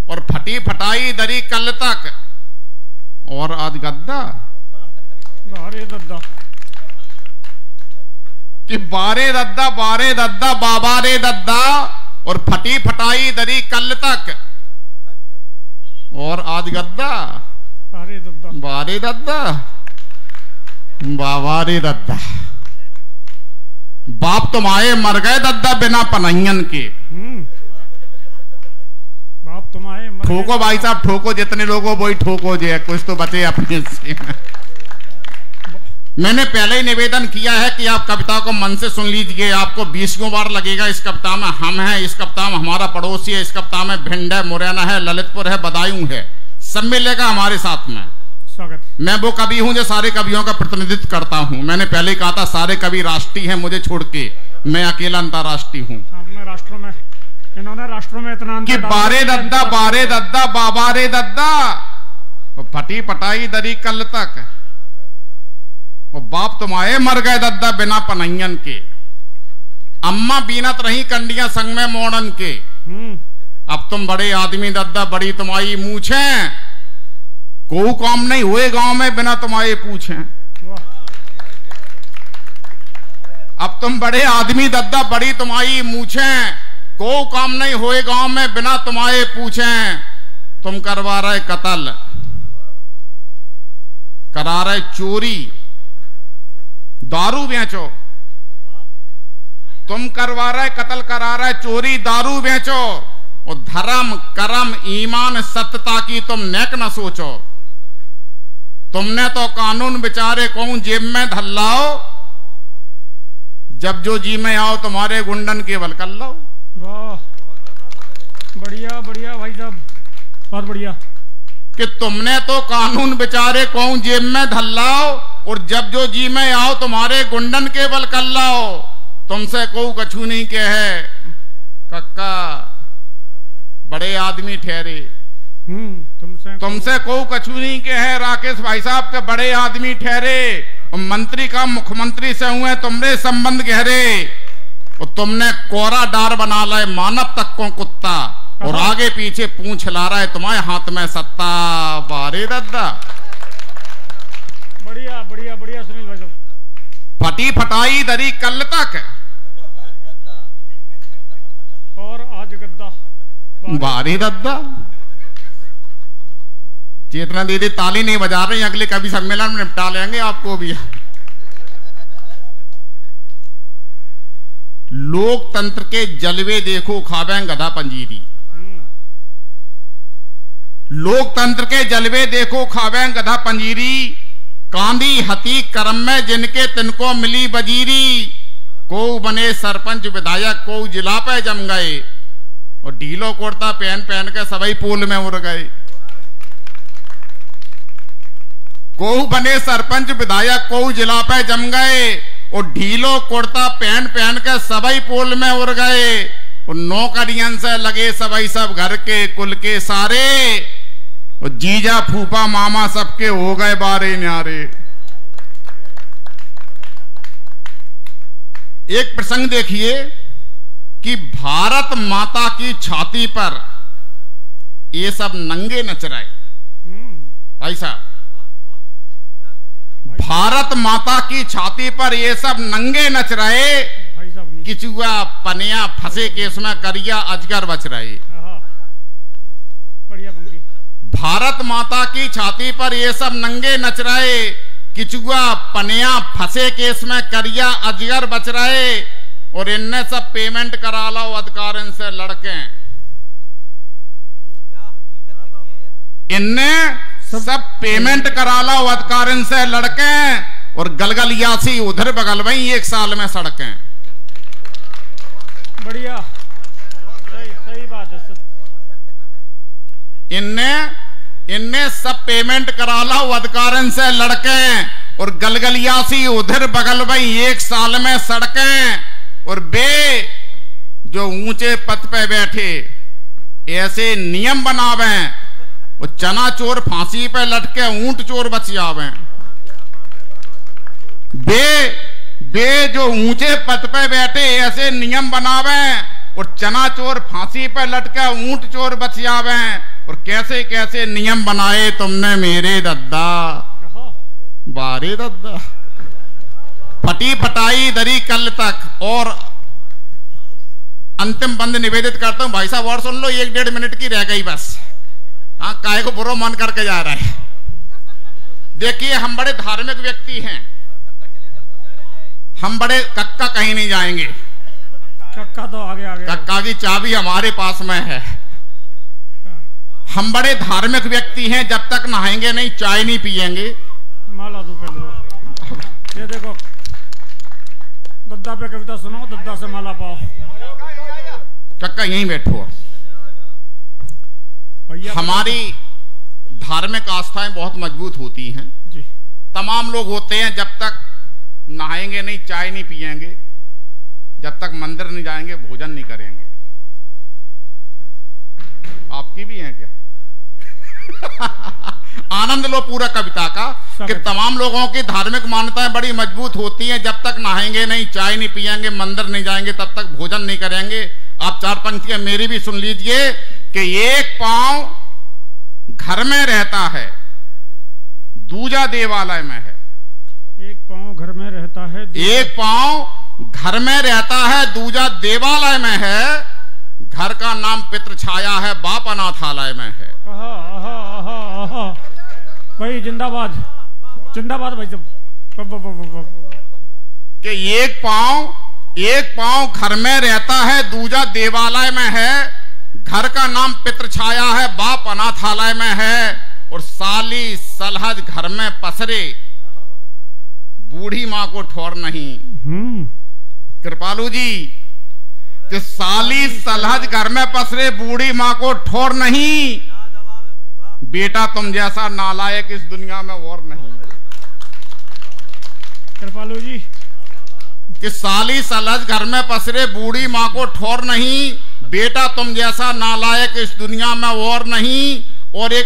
और फटी फटाई दरी कल तक और आज गद्दा बारे दद्दा कि बारे दद्दा बाबा रे दद्दा और फटी फटाई दरी कल तक और आज गद्दा बारे दद्दा बारे दद्दा बाबा रे दद्दा। बाप तुम आए मर गए दद्दा बिना पनहियन के। बाप तुम आए मर गए। ठोको भाई साहब ठोको, जितने लोगों वही ठोको जे, कुछ तो बचे अपने से। मैंने पहले ही निवेदन किया है कि आप कविता को मन से सुन लीजिए। आपको 20 बार लगेगा। इस कविता में हम हैं, इस कविता में हमारा पड़ोसी है, इस कविता में भिंड है, मुरैना है, ललितपुर है, बदायूं है, सब मिलेगा हमारे साथ में। स्वागत। मैं वो कवि हूं जो सारे कवियों का प्रतिनिधित्व करता हूं। मैंने पहले ही कहा था सारे कवि राष्ट्रीय हैं, मुझे छोड़ के मैं अकेला अंतर्राष्ट्रीय हूं। राष्ट्रों में इन्होंने राष्ट्रों में इतना कि बारे दद्दा बाबा रे दद्दा फटी पटाई दरी कल तक और बाप तुम आए मर गए दद्दा बिना पनहियन के। अम्मा बीनत रही कंडियां संग में मोड़न के। अब तुम बड़े आदमी दद्दा बड़ी तुम्हारी मूछे, कोई काम नहीं हुए गांव में बिना तुम्हारे पूछे। अब तुम बड़े आदमी दद्दा बड़ी तुम्हारी मूछे, कोई काम नहीं हुए गांव में बिना तुम्हारे पूछे। तुम करवा रहे कत्ल, करा रहे चोरी, दारू बेचो। तुम करवा रहे कत्ल, करा रहे चोरी, दारू बेचो और धर्म कर्म ईमान सत्यता की तुम नेक न सोचो। तुमने तो कानून बेचारे कौन जेब में धल्लाओ, जब जो जी में आओ तुम्हारे गुंडन केवल कर लो। वाह बढ़िया बढ़िया भाई साहब, बहुत बढ़िया। कि तुमने तो कानून बेचारे कौन जेब में धल्लाओ और जब जो जी में आओ तुम्हारे गुंडन केवल कर लाओ। तुमसे को कछु नहीं के है कक्का बड़े आदमी ठहरे। तुमसे को कछु नहीं के है राकेश भाई साहब के बड़े आदमी ठहरे। और मंत्री का मुख्यमंत्री से हुए तुमरे संबंध गहरे। और तुमने कोरा डार बना लाए मानव तक को कुत्ता और आगे पीछे पूंछ हिला रहा है तुम्हारे हाथ में सत्ता। बारे दद्दा बढ़िया बढ़िया बढ़िया सुनील भाई साहब। फटी फटाई दरी कल तक और आज गद्दा। बारे दद्दा चेतना दीदी ताली नहीं बजा रहे, अगले कभी सम्मेलन में निपटा लेंगे आपको भी। लोकतंत्र के जलवे देखो खावे गधा पंजीरी। लोकतंत्र के जलवे देखो खावे गधा पंजीरी। कांदी हती करम में जिनके तिनको मिली बजीरी। को बने सरपंच विधायक, को जिला पे जम गए और ढीलो कुर्ता पहन पहन के सभी पोल में उड़ गए। को बने सरपंच विधायक, को जिला पे जम गए और ढीलो कुर्ता पहन पहन के सभी पोल में उड़ गए। और नौकरियन से लगे सभी सब घर के कुल के सारे और जीजा फूफा मामा सबके हो गए बारे न्यारे। एक प्रसंग देखिए कि भारत माता की छाती पर ये सब नंगे नच रहे। भाई साहब भारत माता की छाती पर ये सब नंगे नच रहे। किचुआ पनिया फंसे केस में करिया अजगर बच रहे। बढ़िया पंक्ति। भारत माता की छाती पर ये सब नंगे नच रहे। किचुआ पनिया फंसे केस में करिया अजगर बच रहे। और इनने सब पेमेंट करा लो अधिकार इनसे लड़के। इनने सब पेमेंट करा लो अधिकार इनसे लड़के। और गलगलियासी उधर बगल में 1 साल में सड़कें। बढ़िया सही बात है। इनने सब पेमेंट करा लो अधिकार से लड़के और गलगलियासी उधर बगल में 1 साल में सड़कें। और बे जो ऊंचे पद पे बैठे ऐसे नियम बनावे वो चना चोर फांसी पे लटके ऊंट चोर बच जावे। बे जो ऊंचे पद पे बैठे ऐसे नियम बनावे और चना चोर फांसी पे लटके ऊंट चोर बच जावे। और कैसे कैसे नियम बनाए तुमने मेरे दद्दा, बारे दद्दा। फटी फटाई दरी कल तक। और अंतिम बंद निवेदित करता हूं भाई साहब, और सुन लो, 1-1.5 मिनट की रह गई बस। हाँ, काय को बुरा मन करके जा रहा है। देखिए, हम बड़े धार्मिक व्यक्ति हैं, हम बड़े कक्का कहीं नहीं जाएंगे। कक्का तो आगे आगे, कक्का की चाबी हमारे पास में है। हम बड़े धार्मिक व्यक्ति हैं, जब तक नहाएंगे नहीं, चाय नहीं पिएंगे। माला दो पहले दो। ये देखो, दद्दा पे कविता सुनाओ, दद्दा से माला पाओ। कक्का यहीं बैठो। हमारी धार्मिक आस्थाएं बहुत मजबूत होती हैं जी। तमाम लोग होते हैं, जब तक नहाएंगे नहीं, चाय नहीं पिएंगे, जब तक मंदिर नहीं जाएंगे, भोजन नहीं करेंगे। आपकी भी है क्या? आनंद लो पूरा कविता का कि तमाम लोगों की धार्मिक मान्यताएं बड़ी मजबूत होती हैं, जब तक नहाएंगे नहीं, चाय नहीं पिएंगे, मंदिर नहीं जाएंगे, तब तक भोजन नहीं करेंगे। आप 4 पंक्तियां मेरी भी सुन लीजिए कि एक पांव घर में रहता है, दूजा देवालय में है। एक पांव घर में रहता है, एक पांव घर में रहता है, दूजा देवालय में है। घर का नाम पितृ छाया है, बाप अनाथालय में है। भाई जिंदाबाद, जिंदाबाद भाई सब। कि एक पांव घर में रहता है, दूजा देवालय में है। घर का नाम पितृ छाया है, बाप अनाथालय में है। और साली सलहज घर में पसरे, बूढ़ी मां को ठौर नहीं। कृपालू जी, कि साली सलहज घर में पसरे, बूढ़ी मां को ठौर नहीं। बेटा तुम जैसा नालायक इस दुनिया में और नहीं। कृपालू जी, कि साली सलहज घर में पसरे, बूढ़ी मां को ठौर नहीं। बेटा तुम जैसा नालायक इस दुनिया में और नहीं। और एक